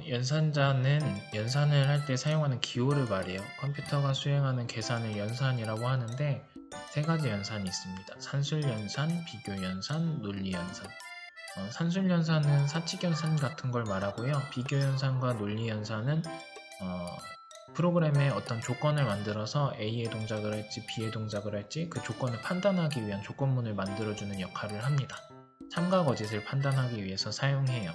연산자는 연산을 할 때 사용하는 기호를 말해요. 컴퓨터가 수행하는 계산을 연산이라고 하는데 세 가지 연산이 있습니다. 산술연산, 비교연산, 논리연산. 산술연산은 사칙연산 같은 걸 말하고요. 비교연산과 논리연산은 프로그램에 어떤 조건을 만들어서 A의 동작을 할지 B의 동작을 할지 그 조건을 판단하기 위한 조건문을 만들어주는 역할을 합니다. 참과 거짓을 판단하기 위해서 사용해요.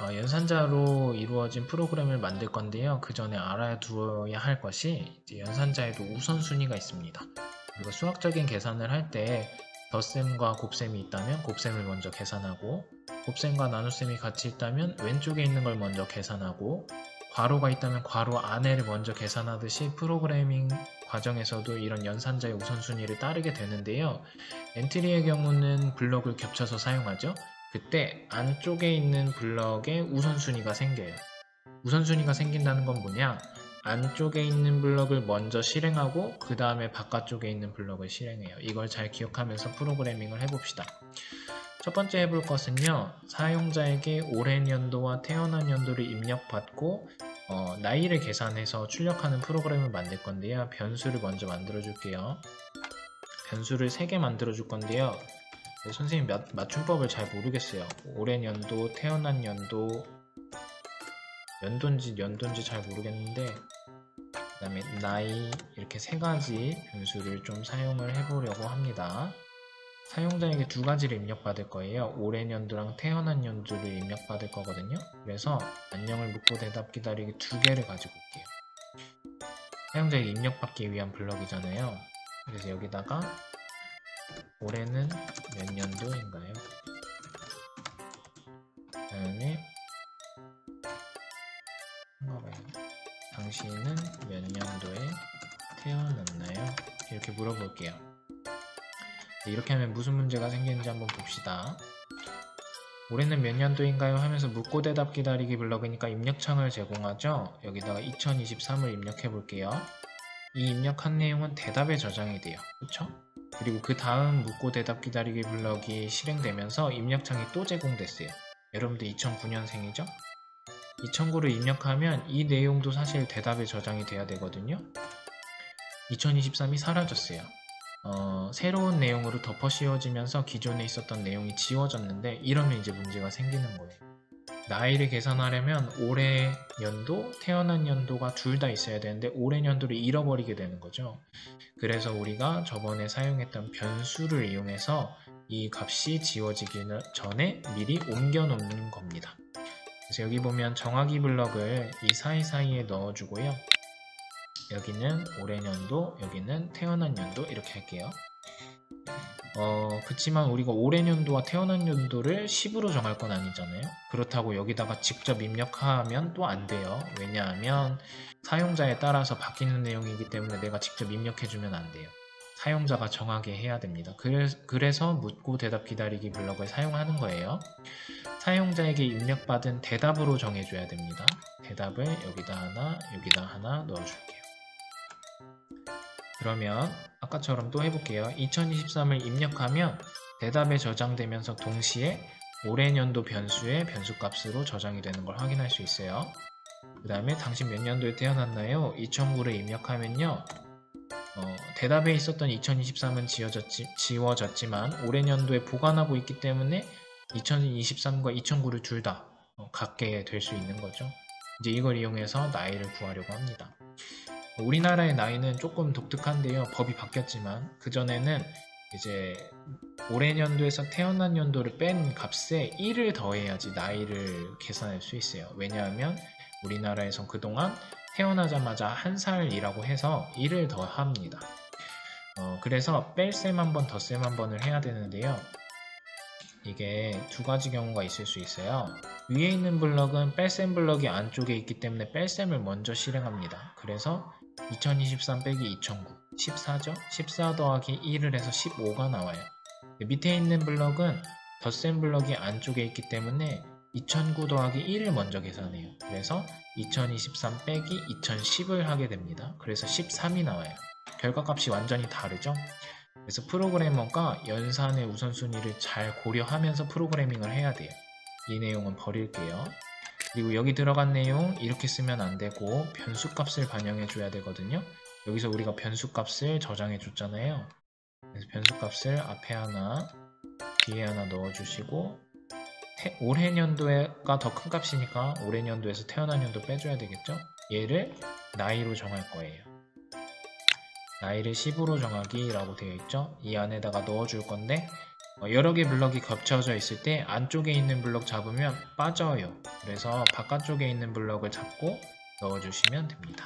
연산자로 이루어진 프로그램을 만들 건데요. 그 전에 알아두어야 할 것이 이제 연산자에도 우선순위가 있습니다. 그리고 수학적인 계산을 할 때 덧셈과 곱셈이 있다면 곱셈을 먼저 계산하고, 곱셈과 나눗셈이 같이 있다면 왼쪽에 있는 걸 먼저 계산하고, 괄호가 있다면 괄호 안에를 먼저 계산하듯이 프로그래밍 과정에서도 이런 연산자의 우선순위를 따르게 되는데요. 엔트리의 경우는 블럭을 겹쳐서 사용하죠. 그때 안쪽에 있는 블럭에 우선순위가 생겨요. 우선순위가 생긴다는 건 뭐냐? 안쪽에 있는 블럭을 먼저 실행하고 그 다음에 바깥쪽에 있는 블럭을 실행해요. 이걸 잘 기억하면서 프로그래밍을 해봅시다. 첫 번째 해볼 것은요. 사용자에게 올해 연도와 태어난 연도를 입력받고 나이를 계산해서 출력하는 프로그램을 만들 건데요. 변수를 먼저 만들어 줄게요. 변수를 3개 만들어 줄 건데요. 선생님 맞춤법을 잘 모르겠어요. 올해 연도, 태어난 연도, 연도인지 잘 모르겠는데 그 다음에 나이 이렇게 3가지 변수를 좀 사용을 해보려고 합니다. 사용자에게 2가지를 입력받을 거예요. 올해 연도랑 태어난 연도를 입력받을 거거든요. 그래서 안녕을 묻고 대답 기다리기 2개를 가지고 올게요. 사용자에게 입력받기 위한 블럭이잖아요. 그래서 여기다가 올해는 몇 년도인가요? 그 다음에 당신은 몇 년도에 태어났나요? 이렇게 물어볼게요. 이렇게 하면 무슨 문제가 생기는지 한번 봅시다. 올해는 몇 년도인가요? 하면서 묻고 대답 기다리기 블럭이니까 입력창을 제공하죠. 여기다가 2023을 입력해 볼게요. 이 입력한 내용은 대답에 저장이 돼요. 그쵸? 그리고 그 다음 묻고 대답 기다리기 블럭이 실행되면서 입력창이 또 제공됐어요. 여러분들 2009년생이죠? 2009를 입력하면 이 내용도 사실 대답에 저장이 돼야 되거든요. 2023이 사라졌어요. 새로운 내용으로 덮어 씌워지면서 기존에 있었던 내용이 지워졌는데 이러면 이제 문제가 생기는 거예요. 나이를 계산하려면 올해 연도, 태어난 연도가 둘 다 있어야 되는데 올해 연도를 잃어버리게 되는 거죠. 그래서 우리가 저번에 사용했던 변수를 이용해서 이 값이 지워지기 전에 미리 옮겨 놓는 겁니다. 그래서 여기 보면 정하기 블럭을 이 사이사이에 넣어주고요. 여기는 올해 연도, 여기는 태어난 연도 이렇게 할게요. 그치만 우리가 올해 연도와 태어난 연도를 10으로 정할 건 아니잖아요. 그렇다고 여기다가 직접 입력하면 또 안 돼요. 왜냐하면 사용자에 따라서 바뀌는 내용이기 때문에 내가 직접 입력해주면 안 돼요. 사용자가 정하게 해야 됩니다. 그래서 묻고 대답 기다리기 블럭을 사용하는 거예요. 사용자에게 입력받은 대답으로 정해줘야 됩니다. 대답을 여기다 하나 넣어줄게요. 그러면 아까처럼 또 해볼게요. 2023을 입력하면 대답에 저장되면서 동시에 올해 연도 변수의 변수값으로 저장이 되는 걸 확인할 수 있어요. 그 다음에 당신 몇 년도에 태어났나요? 2009를 입력하면요. 대답에 있었던 2023은 지워졌지만 올해 연도에 보관하고 있기 때문에 2023과 2009를 둘 다 갖게 될 수 있는 거죠. 이제 이걸 이용해서 나이를 구하려고 합니다. 우리나라의 나이는 조금 독특한데요. 법이 바뀌었지만 그전에는 이제 올해 연도에서 태어난 연도를 뺀 값에 1을 더해야지 나이를 계산할 수 있어요. 왜냐하면 우리나라에선 그동안 태어나자마자 1살이라고 해서 1을 더합니다. 그래서 뺄셈 한 번, 덧셈 한 번을 해야 되는데요. 이게 2가지 경우가 있을 수 있어요. 위에 있는 블럭은 뺄셈 블럭이 안쪽에 있기 때문에 뺄셈을 먼저 실행합니다. 그래서 2023 빼기 2009, 14죠? 14 더하기 1을 해서 15가 나와요. 밑에 있는 블럭은 덧셈 블럭이 안쪽에 있기 때문에 2009 더하기 1을 먼저 계산해요. 그래서 2023 빼기 2010을 하게 됩니다. 그래서 13이 나와요. 결과값이 완전히 다르죠? 그래서 프로그래머가 연산의 우선순위를 잘 고려하면서 프로그래밍을 해야 돼요. 이 내용은 버릴게요. 그리고 여기 들어간 내용 이렇게 쓰면 안 되고 변수값을 반영해 줘야 되거든요. 여기서 우리가 변수값을 저장해 줬잖아요. 그래서 변수값을 앞에 하나, 뒤에 하나 넣어주시고 올해 년도가 더 큰 값이니까 올해 년도에서 태어난 연도 빼줘야 되겠죠? 얘를 나이로 정할 거예요. 나이를 10으로 정하기 라고 되어 있죠? 이 안에다가 넣어줄 건데 여러 개 블럭이 겹쳐져 있을 때 안쪽에 있는 블럭 잡으면 빠져요. 그래서 바깥쪽에 있는 블럭을 잡고 넣어주시면 됩니다.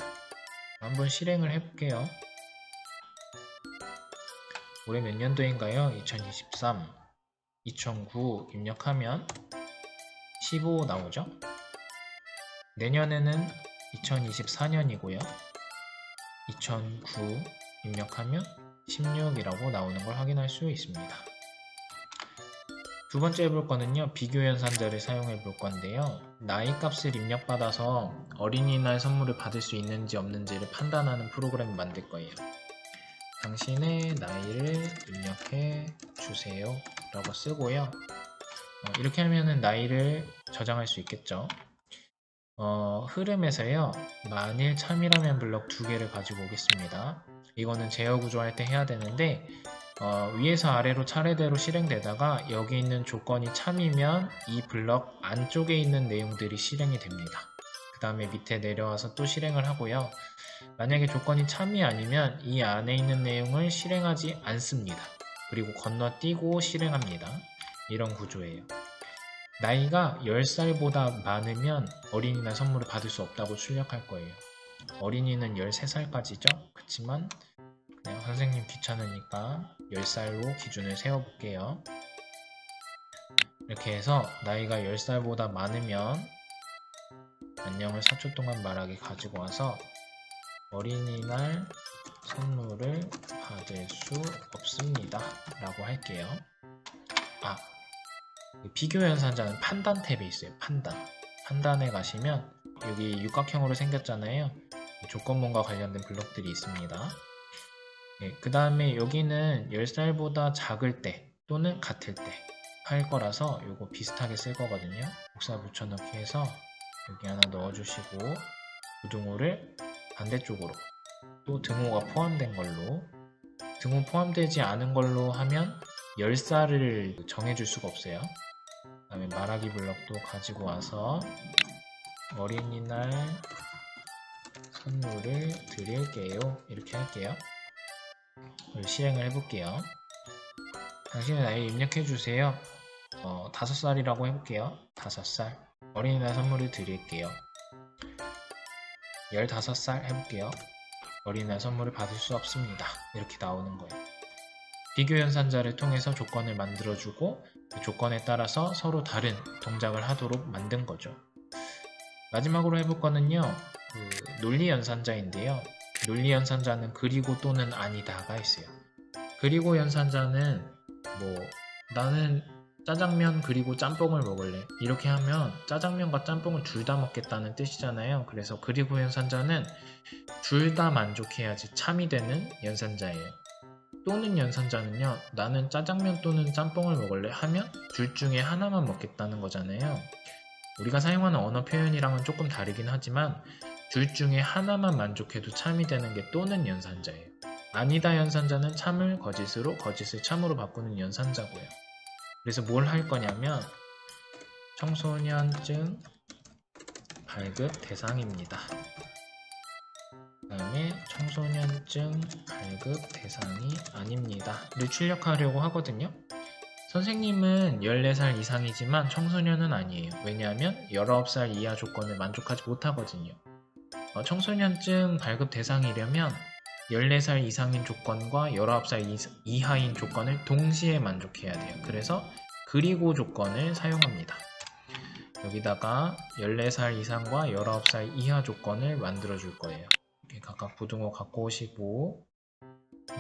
한번 실행을 해볼게요. 올해 몇 년도인가요? 2023, 2009 입력하면 15 나오죠? 내년에는 2024년이고요. 2009 입력하면 16이라고 나오는 걸 확인할 수 있습니다. 두 번째 해볼 거는요, 비교 연산자를 사용해 볼 건데요. 나이 값을 입력받아서 어린이날 선물을 받을 수 있는지 없는지를 판단하는 프로그램을 만들 거예요. 당신의 나이를 입력해 주세요 라고 쓰고요. 이렇게 하면은 나이를 저장할 수 있겠죠. 흐름에서요, 만일 참이라면 블럭 2개를 가지고 오겠습니다. 이거는 제어 구조할 때 해야 되는데 위에서 아래로 차례대로 실행되다가 여기 있는 조건이 참이면 이 블럭 안쪽에 있는 내용들이 실행이 됩니다. 그 다음에 밑에 내려와서 또 실행을 하고요. 만약에 조건이 참이 아니면 이 안에 있는 내용을 실행하지 않습니다. 그리고 건너뛰고 실행합니다. 이런 구조예요. 나이가 10살보다 많으면 어린이날 선물을 받을 수 없다고 출력할 거예요. 어린이는 13살까지죠? 그렇지만 그냥 선생님 귀찮으니까 10살로 기준을 세워볼게요. 이렇게 해서 나이가 10살보다 많으면 안녕을 4초 동안 말하기 가지고 와서 어린이날 선물을 받을 수 없습니다 라고 할게요. 비교 연산자는 판단 탭에 있어요. 판단에 가시면 여기 육각형으로 생겼잖아요. 조건문과 관련된 블록들이 있습니다. 그 다음에 여기는 10살보다 작을 때 또는 같을 때 할 거라서 이거 비슷하게 쓸 거거든요. 복사 붙여넣기 해서 여기 하나 넣어주시고 부등호를 반대쪽으로, 또 등호가 포함된 걸로, 등호 포함되지 않은 걸로 하면 10살을 정해줄 수가 없어요. 그 다음에 말하기 블럭도 가지고 와서 어린이날 선물을 드릴게요 이렇게 할게요. 실행을 해볼게요. 당신의 나이 입력해주세요. 5살이라고 해볼게요. 5살. 어린이날 선물을 드릴게요. 15살 해볼게요. 어린이날 선물을 받을 수 없습니다. 이렇게 나오는 거예요. 비교 연산자를 통해서 조건을 만들어주고 그 조건에 따라서 서로 다른 동작을 하도록 만든 거죠. 마지막으로 해볼 거는요, 논리 연산자인데요. 논리 연산자는 그리고 또는 아니다가 있어요. 그리고 연산자는 나는 짜장면 그리고 짬뽕을 먹을래 이렇게 하면 짜장면과 짬뽕을 둘 다 먹겠다는 뜻이잖아요. 그래서 그리고 연산자는 둘 다 만족해야지 참이 되는 연산자예요. 또는 연산자는요, 나는 짜장면 또는 짬뽕을 먹을래 하면 둘 중에 하나만 먹겠다는 거잖아요. 우리가 사용하는 언어 표현이랑은 조금 다르긴 하지만 둘 중에 하나만 만족해도 참이 되는 게 또는 연산자예요. 아니다 연산자는 참을 거짓으로, 거짓을 참으로 바꾸는 연산자고요. 그래서 뭘 할 거냐면 청소년증 발급 대상입니다. 그 다음에 청소년증 발급 대상이 아닙니다를 출력하려고 하거든요. 선생님은 14살 이상이지만 청소년은 아니에요. 왜냐하면 19살 이하 조건을 만족하지 못하거든요. 청소년증 발급 대상이려면 14살 이상인 조건과 19살 이하인 조건을 동시에 만족해야 돼요. 그래서 그리고 조건을 사용합니다. 여기다가 14살 이상과 19살 이하 조건을 만들어 줄 거예요. 이렇게 각각 부등호 갖고 오시고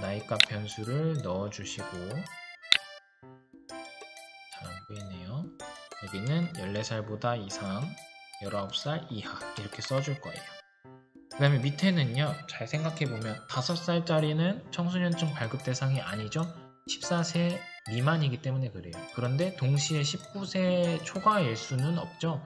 나이값 변수를 넣어 주시고, 잘 안 보이네요. 여기는 14살보다 이상, 19살 이하 이렇게 써줄 거예요. 그 다음에 밑에는요, 잘 생각해보면 5살짜리는 청소년증 발급 대상이 아니죠. 14세 미만이기 때문에 그래요. 그런데 동시에 19세 초과일 수는 없죠.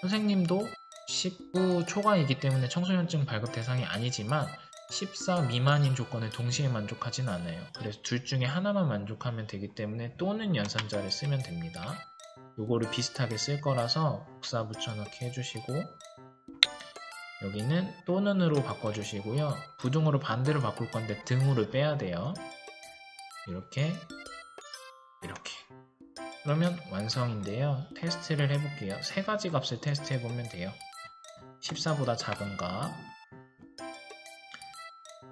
선생님도 19 초과이기 때문에 청소년증 발급 대상이 아니지만 14 미만인 조건에 동시에 만족하진 않아요. 그래서 둘 중에 하나만 만족하면 되기 때문에 또는 연산자를 쓰면 됩니다. 요거를 비슷하게 쓸 거라서 복사 붙여넣기 해주시고, 여기는 또는으로 바꿔주시고요. 부등호로 반대로 바꿀 건데 등호를 빼야 돼요. 이렇게 그러면 완성인데요. 테스트를 해볼게요. 세 가지 값을 테스트 해보면 돼요. 14보다 작은 값,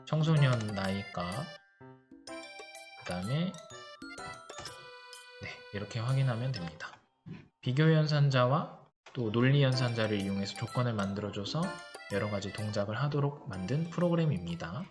청소년 나이 값, 그 다음에 이렇게 확인하면 됩니다. 비교 연산자와 또 논리 연산자를 이용해서 조건을 만들어줘서 여러가지 동작을 하도록 만든 프로그램입니다.